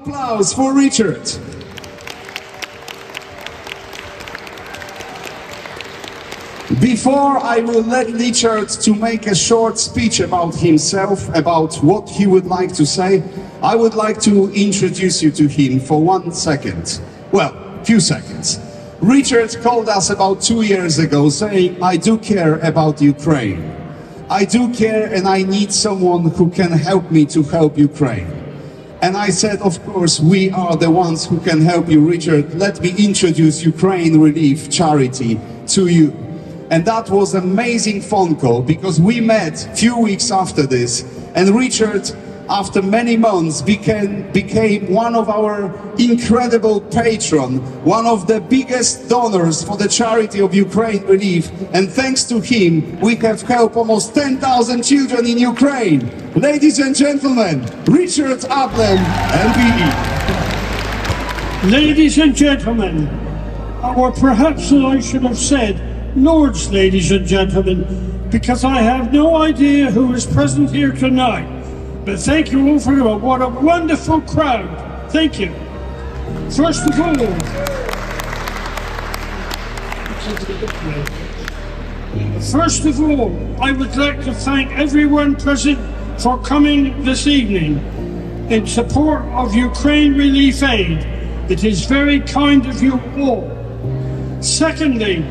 applause for Richard. Before I will let Richard to make a short speech about himself, about what he would like to say, I would like to introduce you to him for 1 second. Well, few seconds. Richard called us about 2 years ago saying, I do care about Ukraine. I do care and I need someone who can help me to help Ukraine. And I said, of course, we are the ones who can help you, Richard. Let me introduce Ukraine Relief Charity to you. And that was an amazing phone call, because we met a few weeks after this, and Richard, after many months, became one of our incredible patrons, one of the biggest donors for the charity of Ukraine Relief. And thanks to him, we have helped almost 10,000 children in Ukraine. Ladies and gentlemen, Richard Adlem MBE. Ladies and gentlemen, or perhaps I should have said, Lords, ladies and gentlemen, because I have no idea who is present here tonight. But thank you all for what a wonderful crowd. Thank you. First of all, I would like to thank everyone present for coming this evening in support of Ukraine Relief Aid. It is very kind of you all. Secondly,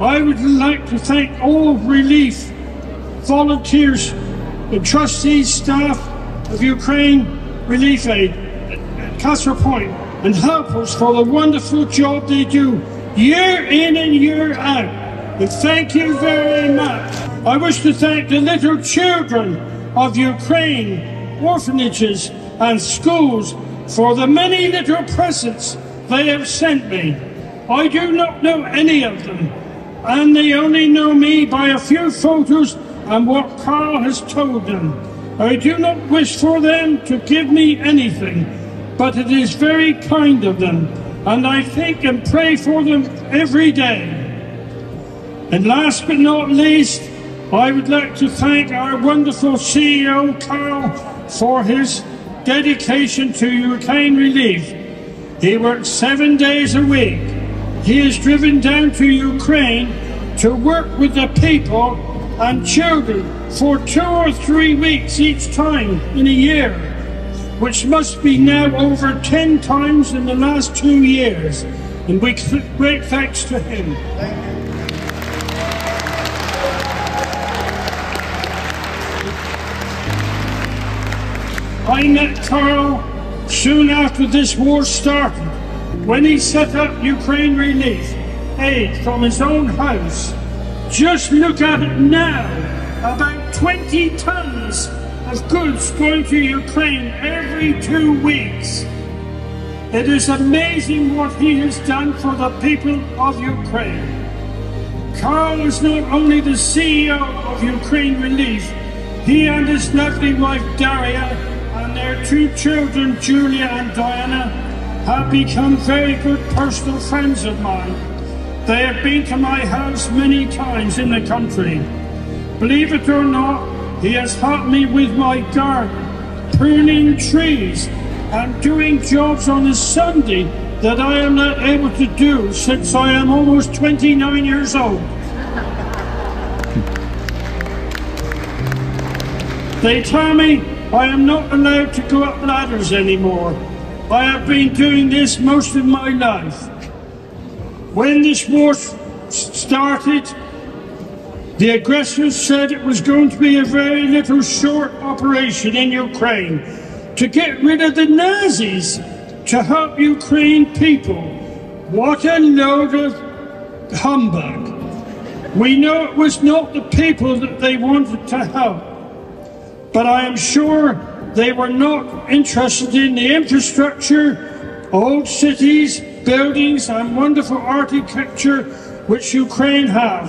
I would like to thank all relief volunteers, the trustees, staff of Ukraine Relief Aid at Castle Point, and helpers for the wonderful job they do year in and year out. And thank you very much. I wish to thank the little children of Ukraine, orphanages and schools for the many little presents they have sent me. I do not know any of them, and they only know me by a few photos and what Karol has told them. I do not wish for them to give me anything, but it is very kind of them, and I think and pray for them every day. And last but not least, I would like to thank our wonderful CEO, Karol, for his dedication to Ukraine Relief. He works 7 days a week. He is driven down to Ukraine to work with the people and children for 2 or 3 weeks each time in a year, which must be now over 10 times in the last 2 years. And we great thanks to him. I met Karol soon after this war started, when he set up Ukraine Relief Aid from his own house. Just look at it now, about 20 tons of goods going to Ukraine every 2 weeks. It is amazing what he has done for the people of Ukraine. Karol is not only the CEO of Ukraine Relief, he and his lovely wife Daria and their 2 children, Julia and Diana, have become very good personal friends of mine. They have been to my house many times in the country. Believe it or not, he has helped me with my garden, pruning trees and doing jobs on a Sunday that I am not able to do since I am almost 29 years old. They tell me I am not allowed to go up ladders anymore. I have been doing this most of my life. When this war started, the aggressors said it was going to be a very little short operation in Ukraine to get rid of the Nazis, to help Ukraine people. What a load of humbug. We know it was not the people that they wanted to help, but I am sure they were not interested in the infrastructure, old cities, buildings and wonderful architecture which Ukraine have.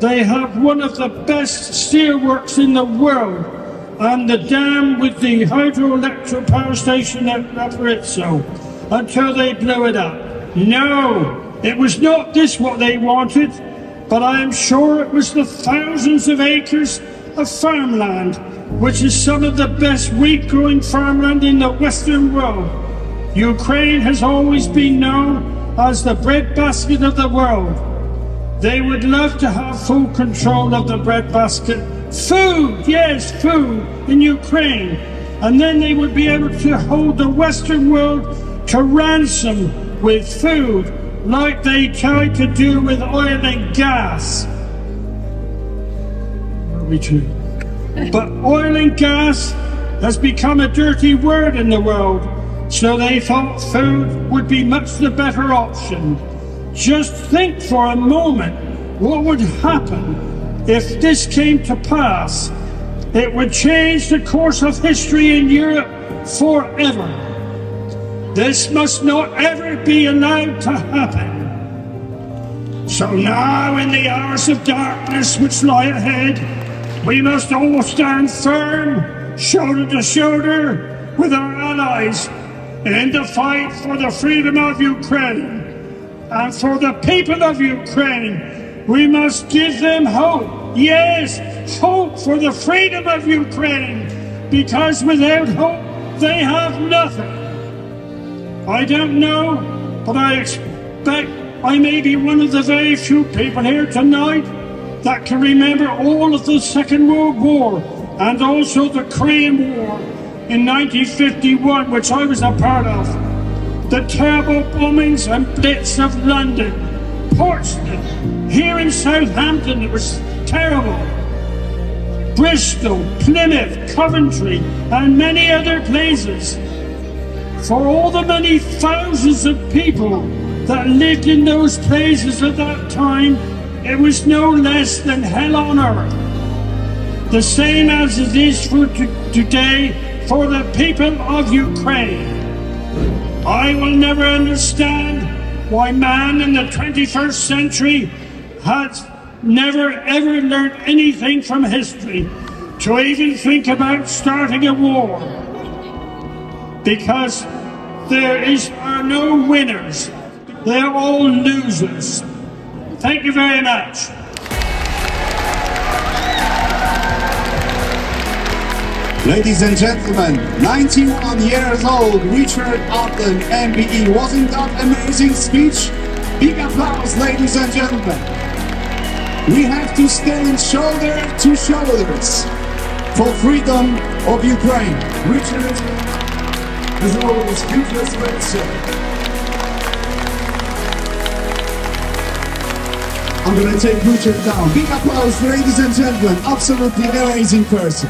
They have one of the best steelworks in the world, and the dam with the hydroelectric power station at Gosport until they blew it up. No, it was not this what they wanted, but I am sure it was the thousands of acres of farmland, which is some of the best wheat growing farmland in the Western world. Ukraine has always been known as the breadbasket of the world. They would love to have full control of the breadbasket. Food, yes, food in Ukraine. And then they would be able to hold the Western world to ransom with food, like they tried to do with oil and gas. But oil and gas has become a dirty word in the world, so they thought food would be much the better option. Just think for a moment what would happen if this came to pass. It would change the course of history in Europe forever. This must not ever be allowed to happen. So now, in the hours of darkness which lie ahead, we must all stand firm, shoulder to shoulder, with our allies in the fight for the freedom of Ukraine. And for the people of Ukraine, we must give them hope. Yes, hope for the freedom of Ukraine, because without hope, they have nothing. I don't know, but I expect I may be one of the very few people here tonight that can remember all of the Second World War and also the Korean War in 1951, which I was a part of. The terrible bombings and blitz of London, Portsmouth, here in Southampton, it was terrible. Bristol, Plymouth, Coventry, and many other places. For all the many thousands of people that lived in those places at that time, it was no less than hell on earth. The same as it is for today for the people of Ukraine. I will never understand why man in the 21st century has never ever learned anything from history to even think about starting a war. Because there are no winners. They're all losers. Thank you very much. Ladies and gentlemen, 91 years old, Richard Adlem MBE. Wasn't that an amazing speech? Big applause, ladies and gentlemen. We have to stand shoulder to shoulders for freedom of Ukraine. Richard, as always, speechless great sir. I'm gonna take Richard down. Big applause, ladies and gentlemen. Absolutely amazing person.